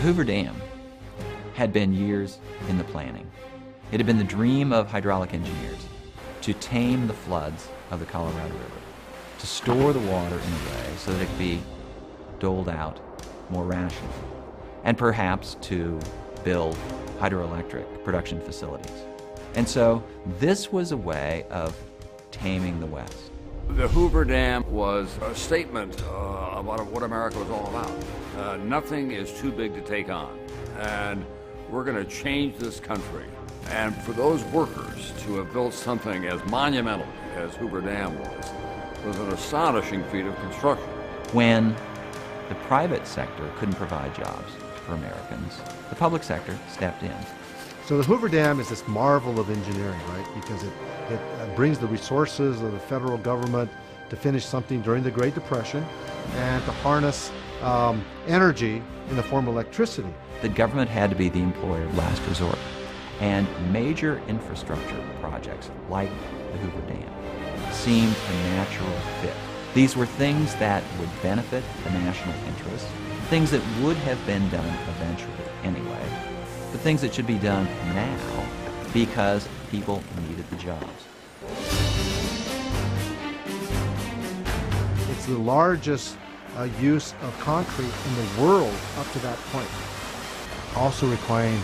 Hoover Dam had been years in the planning. It had been the dream of hydraulic engineers to tame the floods of the Colorado River, to store the water in a way so that it could be doled out more rationally, and perhaps to build hydroelectric production facilities. And so this was a way of taming the West. The Hoover Dam was a statement about what America was all about. Nothing is too big to take on, and we're going to change this country. And for those workers to have built something as monumental as Hoover Dam was an astonishing feat of construction. When the private sector couldn't provide jobs for Americans, the public sector stepped in. So the Hoover Dam is this marvel of engineering, right? Because it brings the resources of the federal government to finish something during the Great Depression and to harness energy in the form of electricity. The government had to be the employer of last resort. And major infrastructure projects like the Hoover Dam seemed a natural fit. These were things that would benefit the national interest, things that would have been done eventually anyway, but things that should be done now because people needed the jobs. It's the largest use of concrete in the world up to that point, also requiring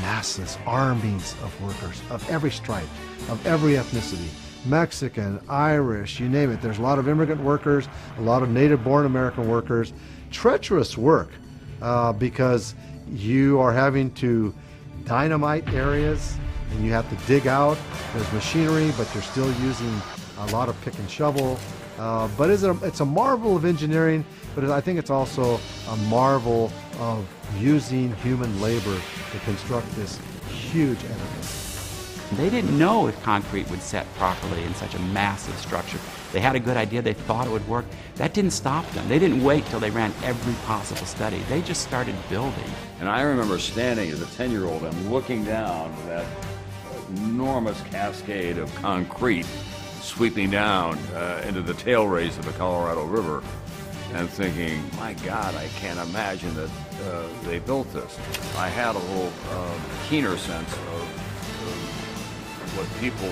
masses, armies of workers of every stripe, of every ethnicity, Mexican, Irish, you name it. There's a lot of immigrant workers, a lot of native-born American workers. Treacherous work because you are having to dynamite areas and you have to dig out. There's machinery, but you're still using a lot of pick and shovel. But it's a marvel of engineering, but I think it's also a marvel of using human labor to construct this huge edifice. They didn't know if concrete would set properly in such a massive structure. They had a good idea, they thought it would work. That didn't stop them. They didn't wait till they ran every possible study. They just started building. And I remember standing as a 10-year-old and looking down that enormous cascade of concrete sweeping down into the tail race of the Colorado River and thinking, my God, I can't imagine that they built this. I had a little keener sense of what people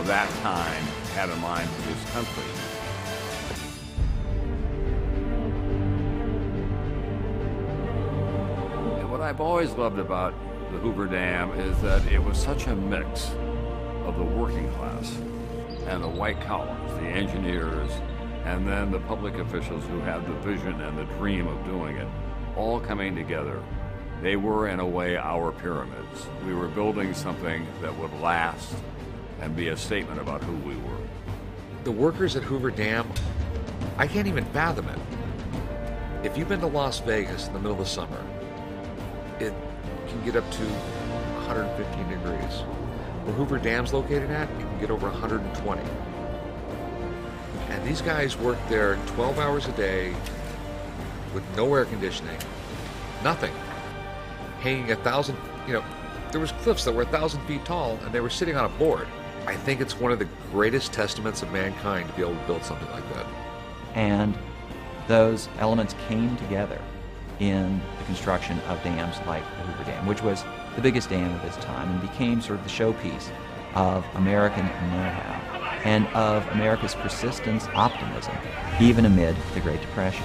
of that time had in mind for this country. And what I've always loved about the Hoover Dam is that it was such a mix of the working class and the white collars, the engineers, and then the public officials who had the vision and the dream of doing it, all coming together. They were, in a way, our pyramids. We were building something that would last and be a statement about who we were. The workers at Hoover Dam, I can't even fathom it. If you've been to Las Vegas in the middle of the summer, it can get up to 115 degrees. Where Hoover Dam's located at, it can get over 120. And these guys work there 12 hours a day with no air conditioning, nothing. Hanging 1,000, there was cliffs that were 1,000 feet tall and they were sitting on a board. I think it's one of the greatest testaments of mankind to be able to build something like that. And those elements came together in the construction of dams like the Hoover Dam, which was the biggest dam of its time and became sort of the showpiece of American know-how and of America's persistence, optimism, even amid the Great Depression.